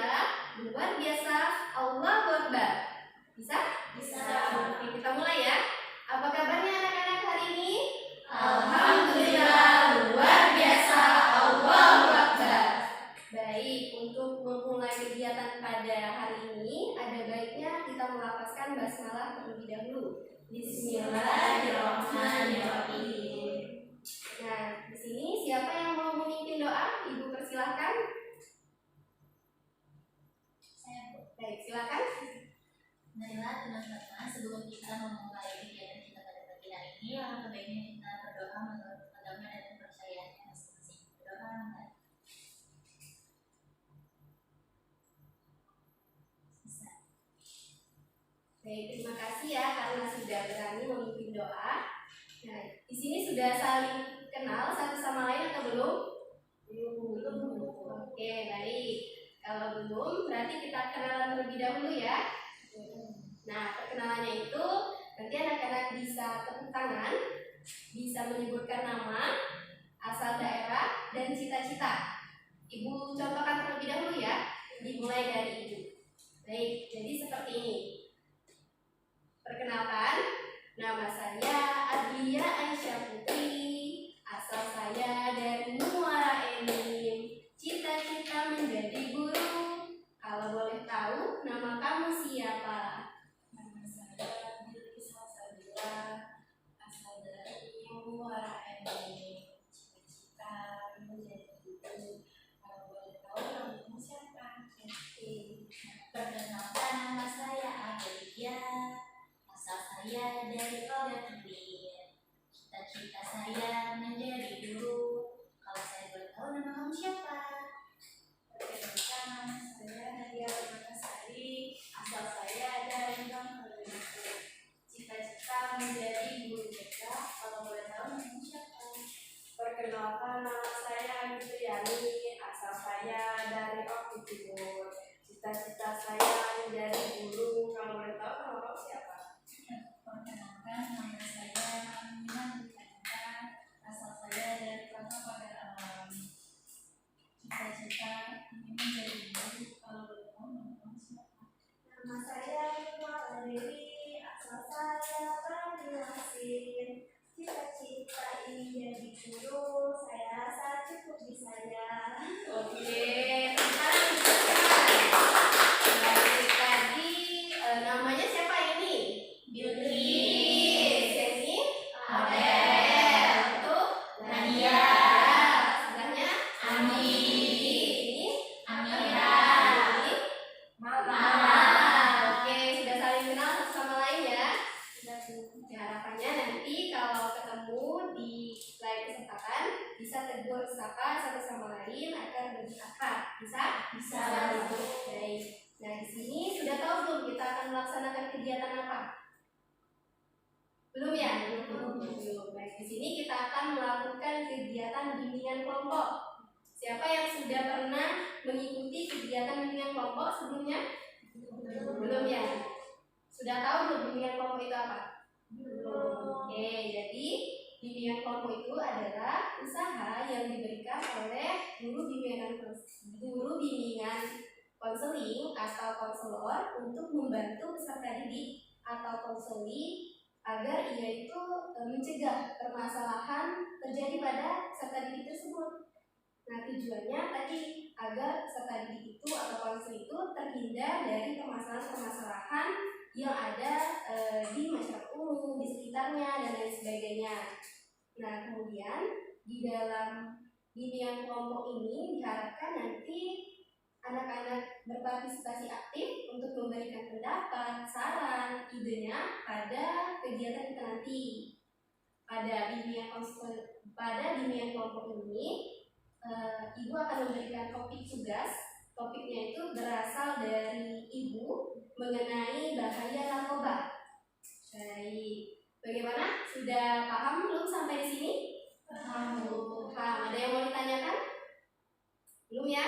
Alhamdulillah, luar biasa, Allahu Akbar. Bisa? Bisa. Oke, kita mulai ya. Apa kabarnya anak-anak hari ini? Alhamdulillah, luar biasa, Allahu Akbar. Baik, untuk memulai kegiatan pada hari ini, ada baiknya kita melafazkan basmalah terlebih dahulu. Bismillahirrahmanirrahim. Nah, di sini siapa yang mau memimpin doa? Ibu persilahkan. Baik, silakan. Marilah teman-teman, sebelum kita memulai kegiatan kita pada pagi hari ini, alangkah baiknya kita berdoa menurut agama dan kepercayaannya masing-masing. Berdoa. Baik, terima kasih ya karena sudah berani memimpin doa. Nah, di sini sudah saling kenal satu sama lain atau belum? Belum. Oke, baik. Kalau belum, berarti kita kenalan terlebih dahulu ya. Nah, perkenalannya itu nanti anak-anak bisa tepuk tangan, bisa menyebutkan nama, asal daerah, dan cita-cita. Ibu contohkan terlebih dahulu ya. Dimulai dari Ibu. Baik, jadi seperti ini. Perkenalkan, nama saya Adlia Aisyah Putri, asal saya dari Muara Enim, cita-cita menjadi guru. Kalau boleh tahu, nama kamu siapa? Nama saya Bilkis Sabila, asal dari Muara Enim, cita-cita menjadi guru. Kalau boleh tahu, nama kamu siapa? Perkenalkan, nama saya Adelia, asal saya dari Kodam Ambil, cita-cita saya menjadi guru. Kalau saya boleh tahu, nama kamu siapa? Perkenalkan, nama saya Nadia Permatasari, asal saya dari Bangkalan. Cita-cita menjadi guru TK. Kalau boleh tahu, nama kamu siapa? Perkenalkan, nama saya Fitriani, asal saya dari Oki Timur. Cita-cita saya menjadi guru. Kalau boleh tahu, nama kamu siapa? Perkenalkan, nama saya Aminah Bukanka, asal saya dari Kota Pagar Alam. Cita-cita ingin menjadi guru. Kalau boleh tahu, nama kamu siapa? Nama saya Nurmala Dewi, asal saya Banyuasin. Cita-cita ingin jadi guru. Saya rasa cukup di saya. Oke, baik, tadi namanya siapa ini? Bilkis. Ini Abel. Untuk Nadia. Sebelahnya Ami. ini Amira. ini Mala. Oke, sudah saling kenal satu sama lain ya. Ya, harapannya nanti kalau ketemu di lain kesempatan bisa tegur sapa satu sama lain agar lebih akrab. Bisa? Bisa. Baik. Nah, di sini sudah tahu belum kita akan melaksanakan kegiatan apa? Belum ya? Belum. Baik, di sini kita akan melakukan kegiatan bimbingan kelompok. Siapa yang sudah pernah mengikuti kegiatan bimbingan kelompok sebelumnya? Belum ya? Sudah tahu belum bimbingan kelompok itu apa? Oke, jadi bimbingan kelompok itu adalah usaha yang diberikan oleh guru bimbingan konseling atau konselor untuk membantu peserta didik atau konseli agar ia itu mencegah permasalahan terjadi pada peserta didik tersebut. Nah, tujuannya tadi agar peserta didik itu atau konseli itu terhindar dari permasalahan-permasalahan yang ada di masyarakat umum, di sekitarnya, dan lain sebagainya. Nah, kemudian di dalam bimbingan kelompok ini diharapkan nanti anak-anak berpartisipasi aktif untuk memberikan pendapat, saran, idenya pada kegiatan kita nanti. Pada bimbingan kelompok ini, Ibu akan memberikan topik tugas. Topiknya itu berasal dari Ibu mengenai bahaya narkoba. Baik, bagaimana? Sudah paham belum sampai di sini? Paham. Paham. Ada yang mau ditanyakan? Belum ya?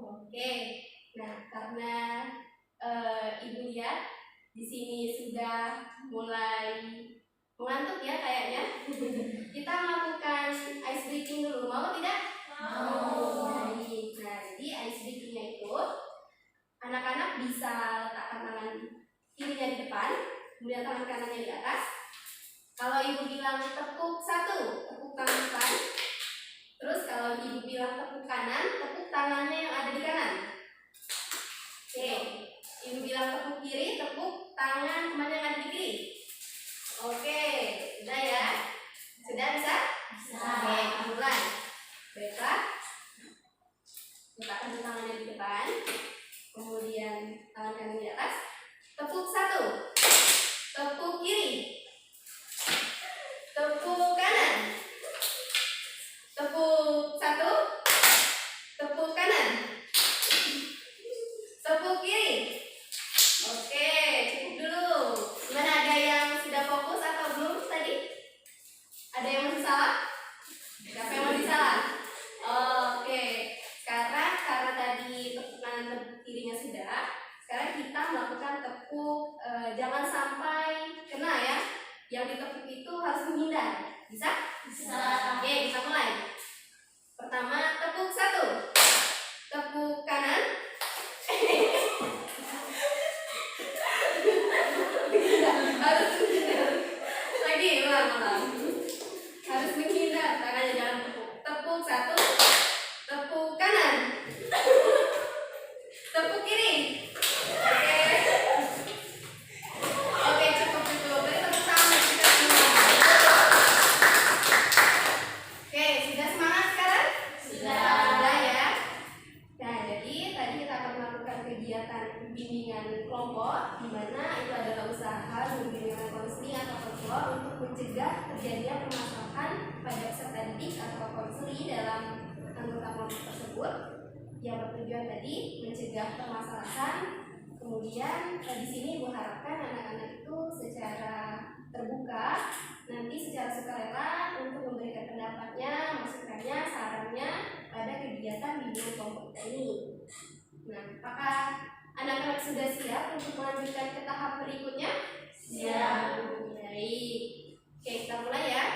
Oke. Nah, karena Ibu lihat di sini sudah mulai mengantuk ya kayaknya. Kita melakukan ice breaking dulu. Mau tidak? Mau. Baik. Nah, jadi ice breakingnya itu Anak-anak bisa letakkan tangan kirinya di depan, kemudian tangan kanannya di atas. Kalau ibu bilang tepuk satu, tepuk tangan depan. Terus kalau ibu bilang tepuk kanan, tepuk tangannya yang ada di kanan. Oke, ibu bilang tepuk kiri, tepuk tangan teman yang ada di kiri. Oke, sudah ya? Sudah bisa? Bisa. Oke, mulai. Baiklah. Letakkan tangannya di depan, kemudian tangan kanan di atas. Tepuk satu, tepuk kiri, tepuk kanan, tepuk satu, tepuk kanan, tepuk kiri. Oke, cukup dulu. Gimana, ada yang sudah fokus atau belum tadi? Ada yang masih salah? Siapa yang masih salah? Oke, sekarang karena tadi tepuk kanan tepuk kirinya sudah, sekarang kita melakukan tepuk, jangan sampai kena ya. Yang ditepuk itu harus menghindar. Bisa? Bisa. Oke, kita mulai. Pertama, tepuk satu, tepuk kanan. Harus menghindar. Lagi, ulang. Harus menghindar, tangannya jangan tepuk. Tepuk satu, tepuk kanan, tepuk kiri. Oke, cukup. Beri tepuk tangan kita semua. Oke, sudah semangat sekarang? Sudah ya. Nah, jadi tadi kita akan melakukan kegiatan bimbingan kelompok, di mana itu adalah usaha bimbingan konseling atau konselor untuk mencegah terjadinya permasalahan pada peserta didik atau konseli dalam anggota kelompok tersebut, yang bertujuan tadi mencegah permasalahan. Kemudian di sini Ibu harapkan anak-anak itu secara terbuka, nanti secara sukarela untuk memberikan pendapatnya, masukannya, sarannya pada kegiatan bimbingan kelompok kita ini. Nah, apakah anak-anak sudah siap untuk melanjutkan ke tahap berikutnya? Siap. Baik. Oke, kita mulai ya.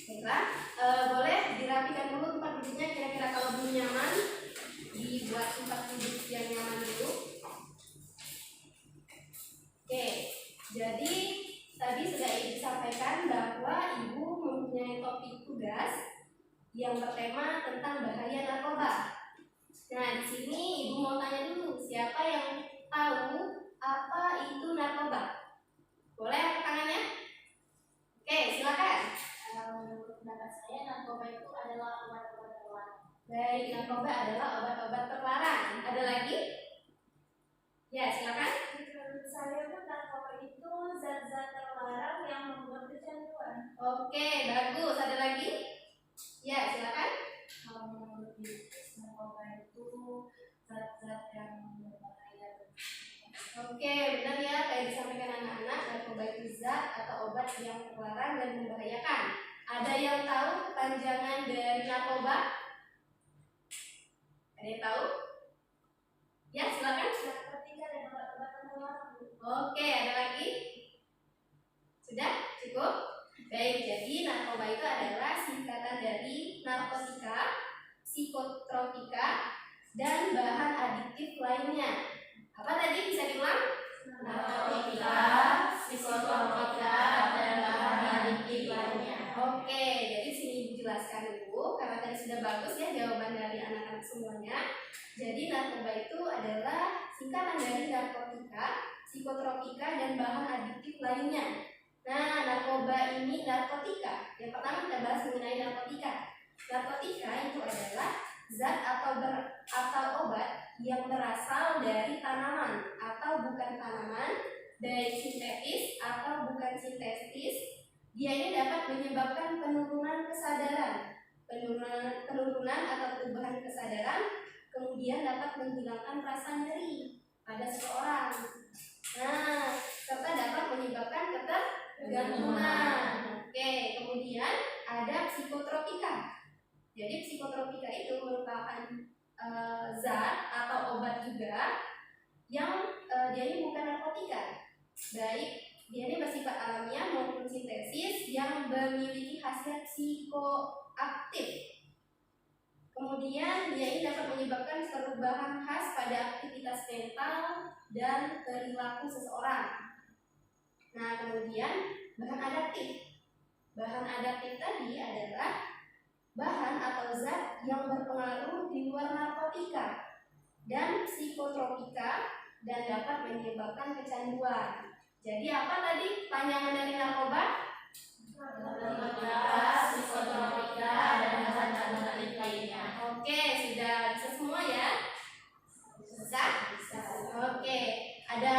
Baiklah, boleh dirapikan dulu tempat duduknya, kira-kira kalau belum nyaman dibuat tempat duduk yang nyaman dulu. Oke, jadi tadi sudah Ibu sampaikan bahwa Ibu mempunyai topik tugas yang bertema tentang bahaya narkoba. Nah, di sini Ibu mau tanya dulu, siapa yang tahu apa itu narkoba? Boleh angkat tangannya? Oke, silakan. Menurut pendapat saya, narkoba itu adalah obat-obat terlarang. Baik, narkoba adalah obat-obat terlarang. Ada lagi? Ya, silakan. Menurut saya pun narkoba itu zat-zat terlarang yang membuat kecanduan. Oke, bagus. Ada lagi? Ya, silakan. Kalau menurut narkoba itu zat-zat yang berbahaya. Oke, benar ya. Kayak disampaikan anak-anak, narkoba itu zat atau obat yang terlarang dan membahayakan. Ada yang tahu kepanjangan dari narkoba? Ada yang tahu? Ya, silakan. Narkotika dan obat-obatan terlarang. Oke, ada lagi? Sudah? Cukup? Baik, jadi narkoba itu adalah singkatan dari narkotika, psikotropika, dan bahan adiktif lainnya. Apa tadi, bisa diulang? Narkotika, psikotropika, dan bahan adiktif lainnya. Oke, jadi sini Ibu jelaskan dulu, karena tadi sudah bagus ya jawaban dari anak-anak semuanya. Jadi narkoba itu adalah singkatan dari narkotika, psikotropika, dan bahan adiktif lainnya. Nah, narkoba ini narkotika. Yang pertama kita bahas mengenai narkotika. Narkotika itu adalah zat atau obat yang berasal dari tanaman atau bukan tanaman, baik sintetis atau bukan sintetis. Dia ini dapat menyebabkan penurunan kesadaran, penurunan atau perubahan kesadaran, kemudian dapat menghilangkan rasa nyeri pada seseorang. Nah, serta dapat menyebabkan ketergantungan. Oke, kemudian ada psikotropika. Jadi psikotropika itu merupakan zat atau obat juga yang dia ini bukan narkotika, baik dia ini bersifat alamiah maupun sintesis yang memiliki khasiat psikoaktif. Kemudian dia ini dapat menyebabkan perubahan khas pada pada aktivitas mental dan perilaku seseorang. Nah, kemudian bahan adaptif. Bahan adaptif tadi adalah bahan atau zat yang berpengaruh di luar narkotika dan psikotropika dan dapat menyebabkan kecanduan. Jadi apa tadi panjangan dari narkoba? Psikotropika, dan bahan aktif lainnya. Oke, sudah bisa semua ya? Bisa? Oke, ada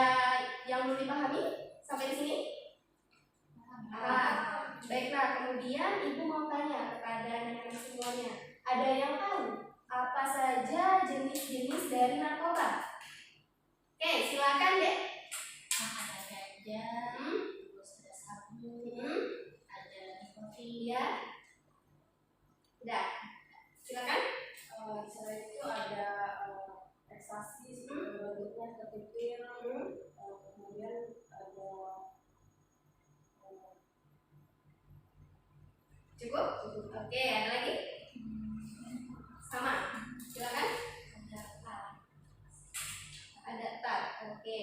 yang belum dipahami sampai di sini? Baiklah, kemudian Ibu mau tanya kepada anak-anak semuanya, ada yang tahu apa saja jenis-jenis dari narkoba? Oke, silakan deh. Ada ganja, terus ada sabu, ada nikotin. Ya, udah. Silakan. Selain itu ada ekstasi, bentuknya kepipir, kemudian ada Cukup? Oke, ada lagi? Sama. Silakan. Ada tar. Oke.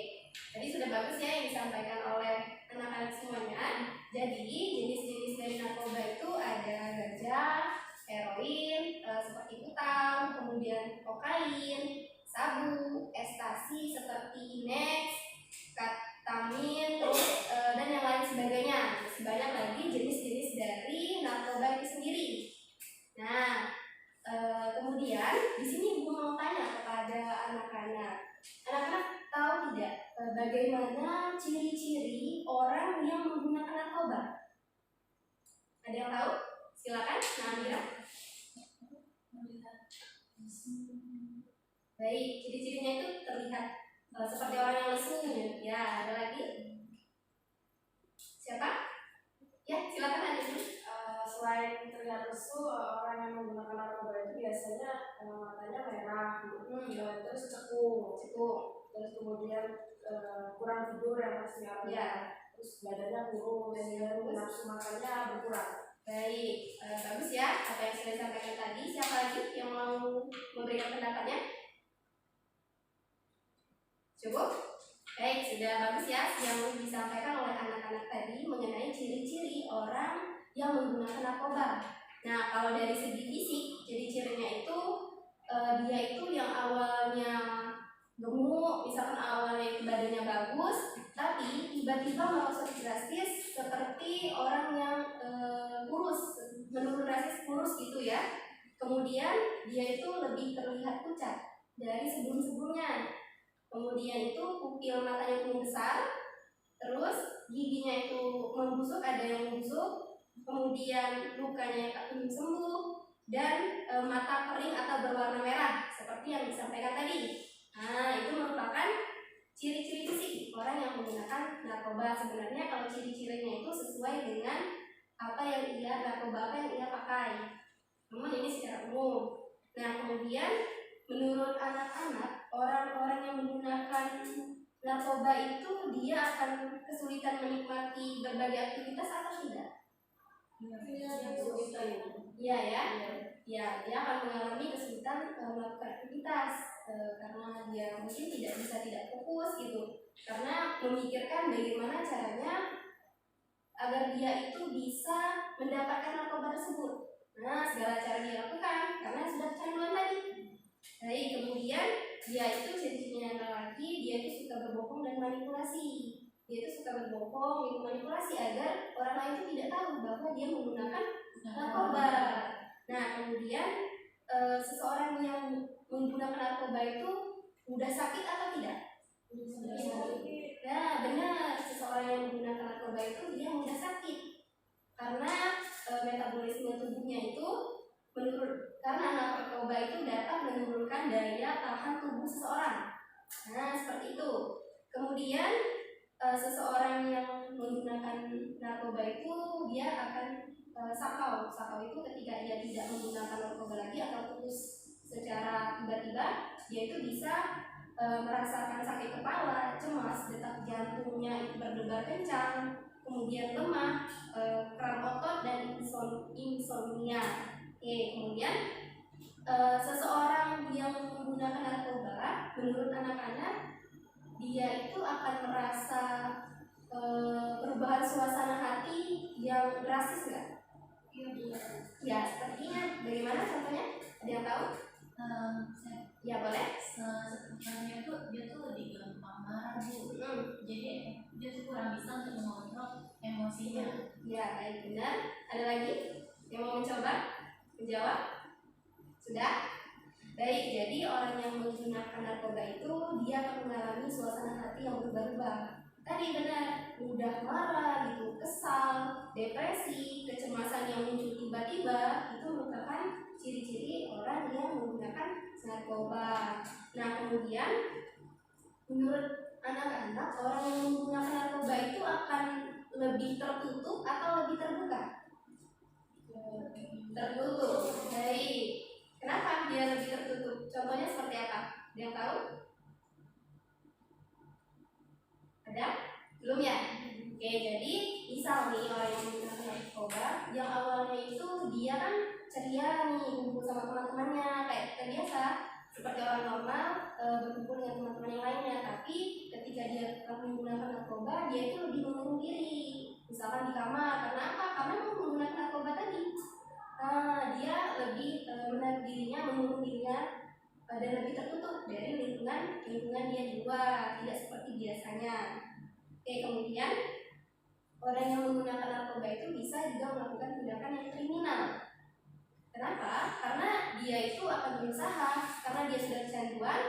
Tadi sudah bagus ya yang disampaikan oleh anak-anak semuanya. Jadi jenis-jenis dari narkoba itu ada ganja, heroin, seperti kutam, kemudian kokain, sabu, ekstasi seperti Inex, ketamin, terus dan yang lain sebagainya. Sebanyak lagi jenis-jenis dari narkoba itu sendiri. Nah, kemudian di sini Ibu mau tanya kepada anak-anak. Anak-anak tahu tidak bagaimana ciri-ciri orang yang menggunakan narkoba? Ada yang tahu? Silakan, Namira. Baik, ciri-cirinya itu terlihat seperti orang yang lesu. Ya, ada lagi? Siapa? Ya, silakan ada dulu. selain terlihat lesu, orang yang menggunakan narkoba itu biasanya matanya merah, terus cekung, terus kemudian kurang tidur yang pasti Ya. terus badannya kurus, dan nafsu makannya berkurang. Baik, bagus ya apa yang sudah disampaikan tadi. Siapa lagi yang mau memberikan pendapatnya? Cukup? Baik, sudah bagus ya yang disampaikan oleh anak-anak tadi mengenai ciri-ciri orang yang menggunakan narkoba. Nah, kalau dari segi fisik, ciri-cirinya itu dia itu yang awalnya gemuk, misalkan awalnya itu badannya bagus, tapi tiba-tiba merosot drastis seperti orang yang kurus, menurun drastis kurus gitu ya. Kemudian dia itu lebih terlihat pucat dari sebelum-sebelumnya. Kemudian itu pupil matanya itu besar, terus giginya itu membusuk, ada yang membusuk, kemudian lukanya tak kunjung sembuh, dan mata kering atau berwarna merah seperti yang disampaikan tadi. Nah, itu merupakan ciri-ciri fisik orang yang menggunakan narkoba. Sebenarnya kalau ciri-cirinya itu sesuai dengan apa yang narkoba apa yang ia pakai. Namun ini secara umum. Nah, kemudian menurut anak-anak, orang-orang yang menggunakan narkoba itu dia akan kesulitan menikmati berbagai aktivitas atau tidak? Iya ya. Ya, dia akan mengalami kesulitan melakukan aktivitas karena dia mungkin tidak fokus gitu. Karena memikirkan bagaimana caranya agar dia itu bisa mendapatkan narkoba tersebut. Nah, segala cara dia lakukan karena sudah kecanduan tadi. Baik, kemudian dia itu ciri-cirinya lagi, dia itu suka berbohong dan manipulasi. Dia itu suka berbohong, manipulasi agar orang lain itu tidak tahu bahwa dia menggunakan narkoba. Nah, kemudian seseorang yang menggunakan narkoba itu mudah sakit atau tidak? Nah, benar, seseorang yang menggunakan narkoba itu dia mudah sakit karena metabolisme tubuhnya itu karena narkoba itu dapat menurunkan daya tahan tubuh seseorang. Nah, seperti itu. Kemudian seseorang yang menggunakan narkoba itu dia akan sakau. Sakau itu ketika dia tidak menggunakan narkoba lagi atau putus secara tiba-tiba, dia itu bisa merasakan sakit kepala, cemas, detak jantungnya itu berdebar kencang, kemudian lemah, kram otot dan insomnia. Oke, kemudian seseorang yang menggunakan narkoba menurut anak-anak dia itu akan merasa perubahan suasana hati yang drastis nggak? Iya. Ya, sepertinya bagaimana contohnya? Ada yang tahu? Ya boleh. Sebenarnya tuh dia tuh lebih gampang marah Bu. Jadi dia tuh kurang bisa untuk mengontrol emosinya. Ya, baik, benar. Ada lagi yang mau mencoba menjawab? Sudah? Baik, jadi orang yang menggunakan narkoba itu dia akan mengalami suasana hati yang berubah-ubah. Tadi benar, mudah marah gitu, kesal, depresi, kecemasan yang muncul tiba-tiba itu merupakan ciri-ciri orang yang menggunakan narkoba. Nah, kemudian menurut anak-anak orang yang menggunakan narkoba itu akan lebih tertutup atau lebih terbuka? Tertutup. Baik. Kenapa dia lebih tertutup? Contohnya seperti apa? Ada yang tahu? Ada? Belum ya? Oke, jadi misal nih orang yang menggunakan narkoba, yang awalnya itu dia kan ceria nih, kumpul sama teman-temannya kayak terbiasa seperti orang normal, berkumpul dengan teman-teman yang lainnya. Tapi ketika dia menggunakan narkoba, dia itu lebih mengurung diri, misalkan di kamar. Karena apa? Karena menggunakan narkoba tadi, dia lebih menarik dirinya, mengurung dirinya, dan lebih tertutup dari lingkungan dia di luar, tidak seperti biasanya. Oke, kemudian orang yang menggunakan narkoba itu bisa juga melakukan tindakan yang kriminal. Kenapa? Karena dia itu akan berusaha, karena dia sudah kecanduan,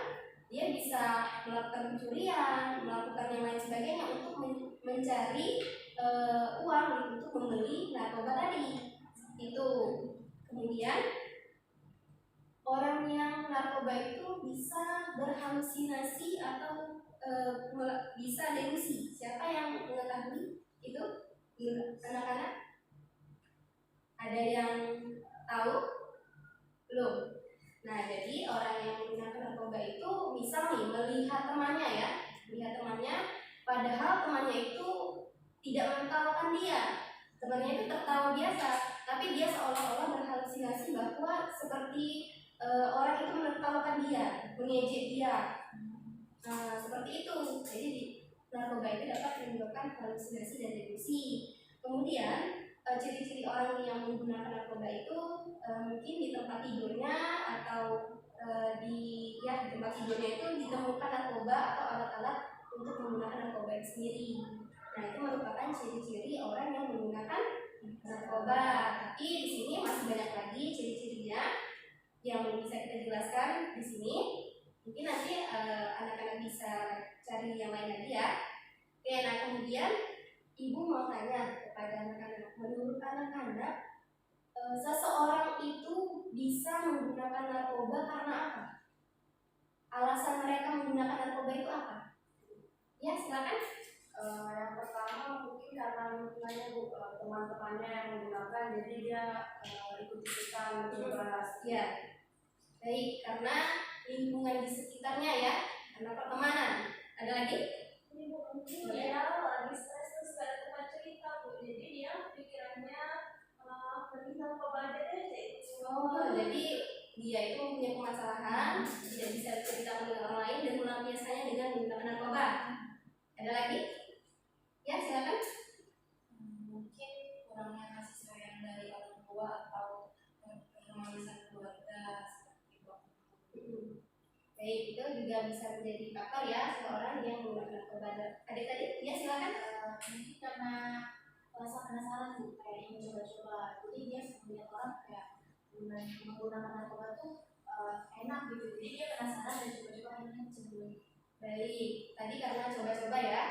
dia bisa melakukan pencurian, melakukan yang lain sebagainya untuk mencari uang untuk membeli narkoba tadi. Itu. Kemudian orang yang narkoba itu bisa berhalusinasi atau bisa delusi. Siapa yang mengetahui itu? Anak-anak? Ada yang tahu? Belum. Nah, jadi orang yang menggunakan narkoba itu misal nih melihat temannya, padahal temannya itu tidak menertawakan dia. Temannya itu tertawa biasa, tapi dia seolah-olah berhalusinasi bahwa seperti orang itu menertawakan dia, mengejek dia. Nah, seperti itu. Jadi narkoba itu dapat menimbulkan halusinasi dan delusi. Kemudian ciri-ciri orang yang menggunakan narkoba itu mungkin di tempat tidurnya atau di tempat tidurnya itu ditemukan narkoba atau alat-alat untuk menggunakan narkoba itu sendiri. Nah, itu merupakan ciri-ciri orang yang menggunakan narkoba. Tapi di sini masih banyak lagi ciri-cirinya yang bisa kita jelaskan di sini. Mungkin nanti anak-anak bisa cari yang lain lagi ya. Oke, nah kemudian Ibu mau tanya kepada anak-anak, menurut anak-anak seseorang itu bisa menggunakan narkoba karena apa? Alasan mereka menggunakan narkoba itu apa? Ya, silakan. Yang pertama mungkin karena lingkungannya Bu, teman-temannya yang menggunakan, jadi dia ikut-ikutan bebas. Ya, baik, karena lingkungan di sekitarnya ya, karena pertemanan. Ada lagi? Ini Bu, mungkin dia lagi stres terus gak ada teman cerita Bu, jadi dia pikirannya pergi narkoba aja deh. Oh, jadi dia itu mempunyai permasalahan, tidak bisa cerita dengan orang lain dan melampiaskannya dengan menggunakan narkoba. Ada lagi? Ya, silakan. Mungkin kurangnya kasih sayang dari orang tua atau kemanisan keluarga seperti itu. Baik, itu juga bisa menjadi faktor ya seorang yang menggunakan narkoba. Ada tadi? Ya, silakan. Mungkin karena rasa penasaran Bu, kayak ingin coba-coba. Jadi dia melihat orang kayak menggunakan narkoba tuh enak gitu. Jadi dia penasaran dan coba-coba akhirnya cemburu. Baik, tadi karena coba-coba ya.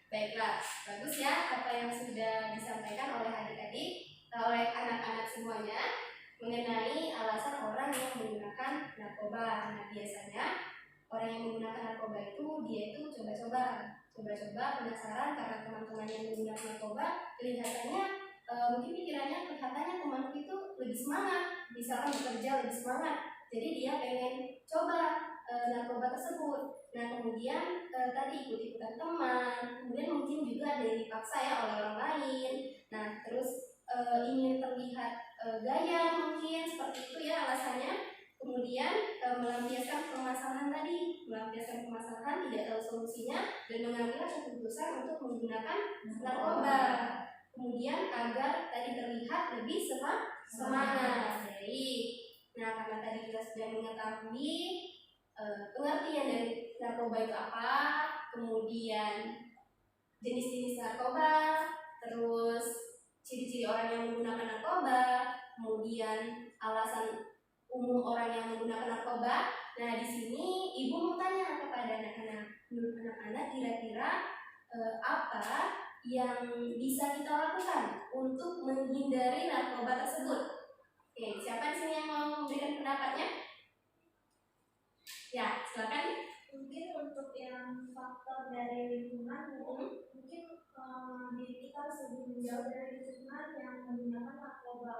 Baiklah, bagus ya apa yang sudah disampaikan oleh adik-adik, oleh anak-anak semuanya mengenai alasan orang yang menggunakan narkoba. Nah, biasanya orang yang menggunakan narkoba itu dia itu coba-coba penasaran karena teman-teman yang menggunakan narkoba kelihatannya mungkin pikirannya kelihatannya temanku itu lebih semangat, misalkan bekerja lebih semangat, jadi dia pengen coba narkoba tersebut. Nah, kemudian tadi ikut-ikutan teman, kemudian mungkin juga ada yang dipaksa ya oleh orang lain. Nah, terus ingin terlihat gaya mungkin seperti itu ya alasannya. kemudian melampiaskan permasalahan tadi, tidak tahu solusinya dan mengambil keputusan untuk menggunakan narkoba. Kemudian agar tadi terlihat lebih semangat. Baik. Nah, karena tadi kita sudah mengetahui pengertian dari narkoba itu apa, kemudian jenis-jenis narkoba, terus ciri-ciri orang yang menggunakan narkoba, kemudian alasan umum orang yang menggunakan narkoba. Nah, di sini ibu mau tanya kepada anak-anak kira-kira apa yang bisa kita lakukan untuk menghindari narkoba tersebut. Oke, siapa di sini yang mau memberikan pendapatnya? Ya, silakan. Mungkin untuk yang faktor dari lingkungan, mungkin diri kita harus lebih menjauh dari lingkungan yang menggunakan narkoba.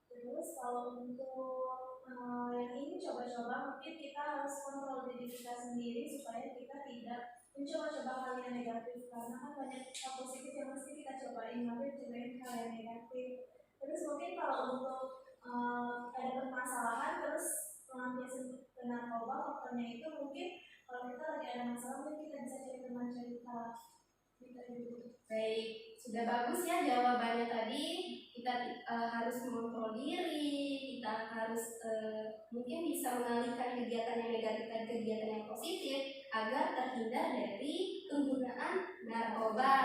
Terus kalau untuk yang ini coba-coba, mungkin kita harus kontrol diri kita sendiri supaya kita tidak mencoba-coba hal yang negatif, karena kan banyak hal positif yang mesti kita cobain, tapi cobain hal yang negatif. Terus mungkin kalau untuk ada permasalahan terus melampiaskan ke narkoba, faktornya itu mungkin kalau kita lagi ada masalah mungkin kita bisa cari teman cerita gitu. Baik, sudah bagus ya jawabannya tadi. Kita harus mengontrol diri, kita harus mungkin bisa mengalihkan kegiatan yang negatif dan kegiatan yang positif agar terhindar dari penggunaan narkoba.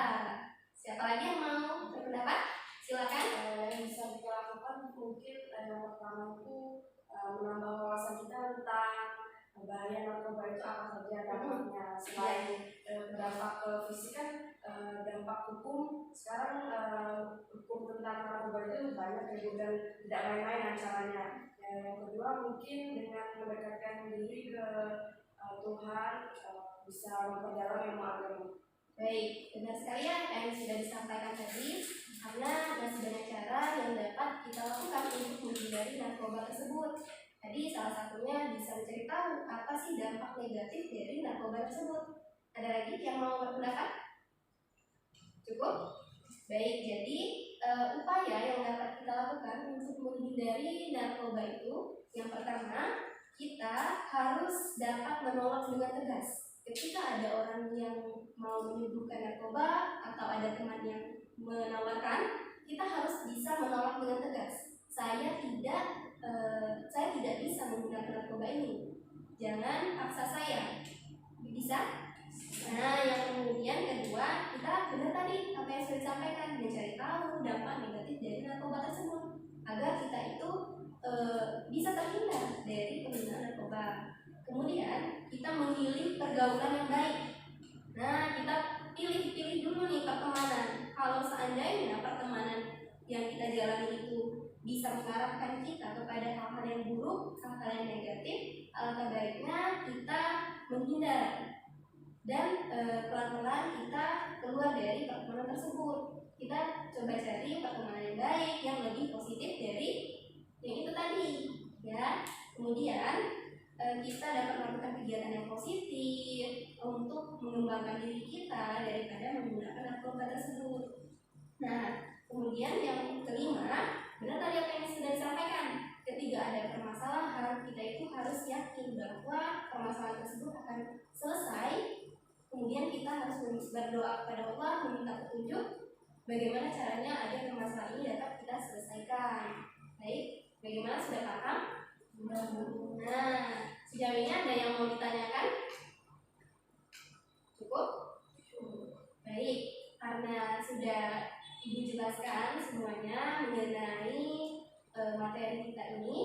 Siapa lagi yang mau berpendapat? Silakan. Yang bisa kita lakukan mungkin yang pertama itu menambah wawasan kita tentang bahaya narkoba itu apa saja dampaknya. Selain dampak ke fisik kan dampak hukum sekarang hukum tentang narkoba itu banyak dan tidak main-main caranya. Yang kedua mungkin dengan mendekatkan diri ke Tuhan bisa memperdalam ilmu agama. Baik, benar sekali ya apa yang sudah disampaikan tadi, karena masih banyak cara yang dapat kita lakukan untuk menghindari narkoba tersebut. Tadi salah satunya bisa mencari tahu apa sih dampak negatif dari narkoba tersebut. Ada lagi yang mau berpendapat? Cukup? Baik, jadi upaya yang dapat kita lakukan untuk menghindari narkoba itu, yang pertama, kita harus dapat menolak dengan tegas. Ketika ada orang yang mau menyuguhkan narkoba atau ada teman yang menawarkan, kita harus bisa menolak dengan tegas. Saya tidak bisa menggunakan narkoba ini. Jangan paksa saya. Bisa? Nah, yang kemudian kedua, kita benar tadi apa yang sudah disampaikan, mencari tahu dampak negatif dari narkoba tersebut agar kita itu bisa terhindar dari penggunaan narkoba. Kemudian kita memilih pergaulan yang baik. Nah, kita pilih dulu nih pertemanan. Kalau seandainya pertemanan yang kita jalani itu bisa mengarahkan kita kepada hal-hal yang buruk, hal-hal yang negatif, alangkah baiknya kita menghindar dan pelan-pelan kita keluar dari pertemanan tersebut. Kita coba cari pertemanan yang baik, yang lebih positif dari yang itu tadi, ya. Kemudian kita dapat melakukan kegiatan yang positif untuk mengembangkan diri kita daripada menggunakan narkoba tersebut. Nah, kemudian yang kelima, benar tadi apa yang sudah disampaikan. Ketika ada permasalahan, kita itu harus yakin bahwa permasalahan tersebut akan selesai. Kemudian kita harus berdoa kepada Allah, meminta petunjuk bagaimana caranya agar permasalahan ini dapat kita selesaikan. Baik, bagaimana, sudah paham? Nah, sejauh ini ada yang mau ditanyakan? Cukup? Baik, karena sudah Ibu jelaskan semuanya mengenai materi kita ini,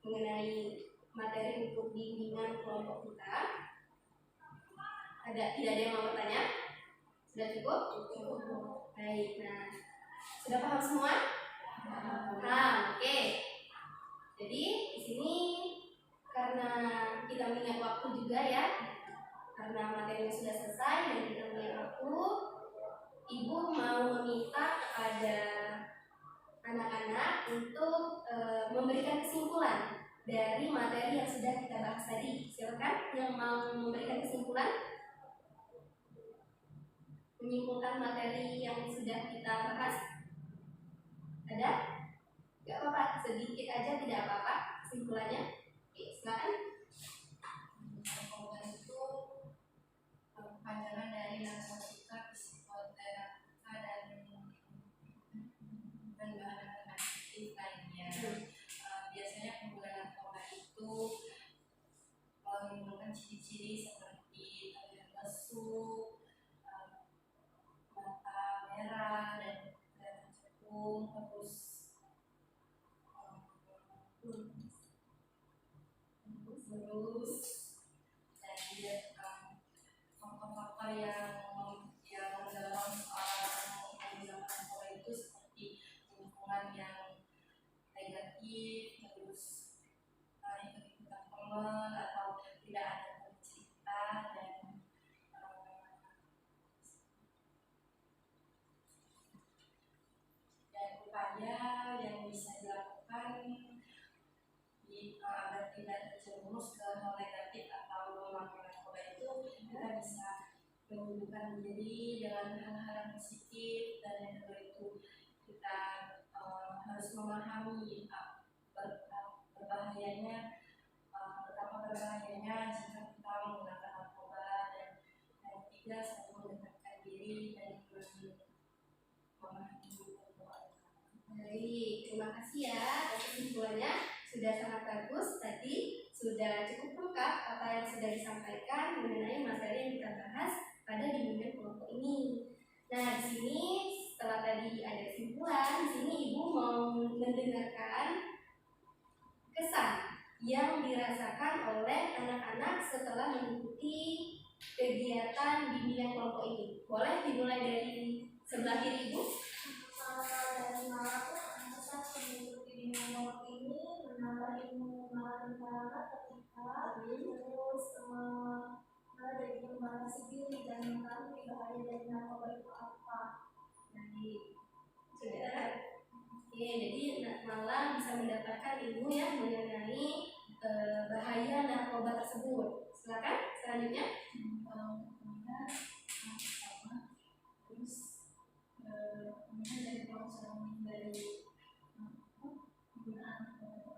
mengenai materi untuk bimbingan kelompok kita. Tidak ada yang mau bertanya? Sudah cukup? Cukup. Baik, nah sudah paham semua? Paham, oke. Jadi di sini karena kita mengingat waktu juga ya, karena materinya sudah selesai dan kita mengingat waktu, Ibu mau meminta kepada anak-anak untuk memberikan kesimpulan dari materi yang sudah kita bahas tadi. Silakan yang mau memberikan kesimpulan, menyimpulkan materi yang sudah kita bahas. Ada? Gak apa-apa, sedikit aja tidak apa-apa kesimpulannya. Oke, Silakan. Narkoba itu panjangan dari narkotika, psikoterapika, dan bahan aktif lainnya. Biasanya penggunaan narkoba itu menimbulkan ciri-ciri seperti terlihat lesu, mata merah dan cekung, terus dan juga faktor-faktor yang mendorong seorang menggunakan narkoba itu seperti lingkungan yang negatif, terus ikut-ikutan teman atau tidak ada teman cerita, dan upaya yang bisa dilakukan agar tidak terjerumus ke hal negatif atau memakai narkoba itu, kita bisa menghidupkan diri dengan hal-hal yang positif, dan yang kedua itu kita harus memahami berbahayanya, betapa berbahayanya jika kita menggunakan narkoba, dan yang ketiga selalu mendekatkan diri dan memahami perbuatan. Baik, terima kasih ya atas kesimpulannya. Sudah sangat bagus, tadi sudah cukup lengkap apa yang sudah disampaikan mengenai materi yang kita bahas pada bimbingan kelompok ini. Nah, di sini setelah tadi ada kesimpulan, di sini Ibu mau mendengarkan kesan yang dirasakan oleh anak-anak setelah mengikuti kegiatan bimbingan kelompok ini. Boleh dimulai dari sebelah kiri Ibu? Dari malam kesan mengikuti bimbingan kelompok ini menambah ilmu mengenai ketika terus dari membatasi diri dan mengetahui bahaya dari narkoba itu apa. Baik, sudah. Oke, jadi malah bisa mendapatkan ilmu yang mengenai bahaya narkoba tersebut. Silakan selanjutnya. Terus kemudian dari proses dari penggunaan narkoba.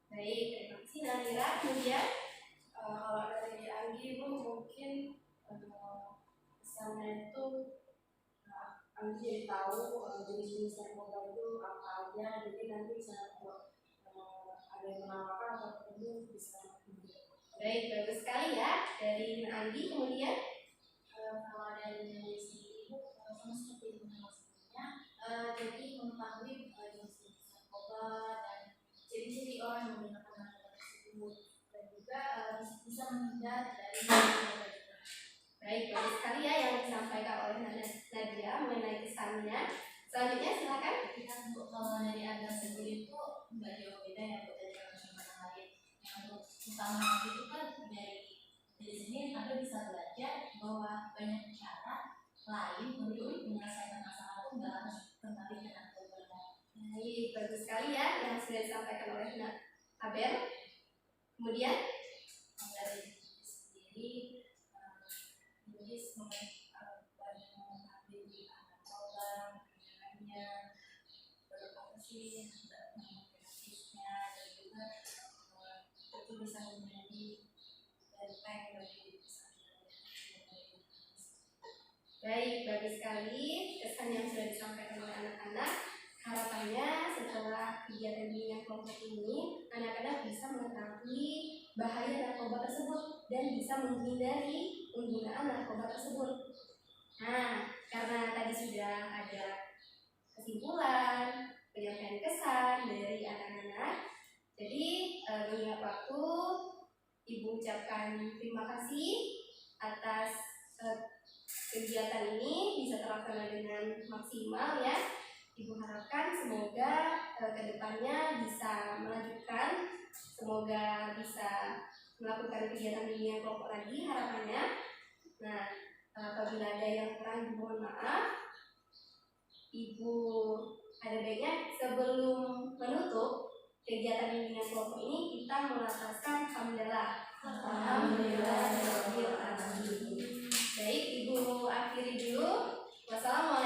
Baik, terima kasih Nalira. Kemudian Kalau dari Anggi itu mungkin kesannya itu Anggi jadi tahu jenis-jenis narkoba itu apa aja, jadi nanti bisa ada yang menawarkan atau ketemu bisa. baik, bagus sekali ya dari Anggi. Kemudian Kalau dari sisi ibu sama seperti ibu sebelumnya, jadi mengetahui jenis narkoba dan ciri-ciri orang yang menggunakan narkoba tersebut, dan juga bisa menghindar dari narkoba juga. baik, bagus sekali ya yang disampaikan oleh Nadia mengenai kesannya. Selanjutnya silakan. Kita untuk kalau dari agama sendiri itu nggak jauh beda ya dari agama lain. Yang untuk utama itu kan dari sini Anda bisa belajar bahwa banyak cara lain untuk menyelesaikan masalah itu, nggak harus kembali ke narkoba. Baik, bagus sekali ya yang sudah disampaikan oleh Abel. Kemudian Dari diri sendiri, jadi banyak mengetahui narkoba, kegunaannya, berapa sih negatifnya, dan juga itu bisa menjadi benteng bagi diri sendiri. baik, bagus sekali kesan yang sudah disampaikan oleh anak-anak. Harapannya setelah kegiatan bimbingan kelompok ini, anak-anak bisa mengetahui bahaya narkoba tersebut dan bisa menghindari penggunaan narkoba tersebut. Nah, karena tadi sudah ada kesimpulan, penyampaian kesan dari anak-anak, jadi mengingat waktu, Ibu ucapkan terima kasih atas kegiatan ini bisa terlaksana dengan maksimal ya. Ibu harapkan semoga kedepannya bisa melanjutkan, semoga bisa melakukan kegiatan bimbingan kelompok lagi harapannya. Nah, apabila ada yang kurang mohon maaf. Ibu ada baiknya sebelum menutup kegiatan bimbingan kelompok ini kita melafazkan hamdalah. Alhamdulillah. Baik, Ibu akhiri dulu. Wassalamualaikum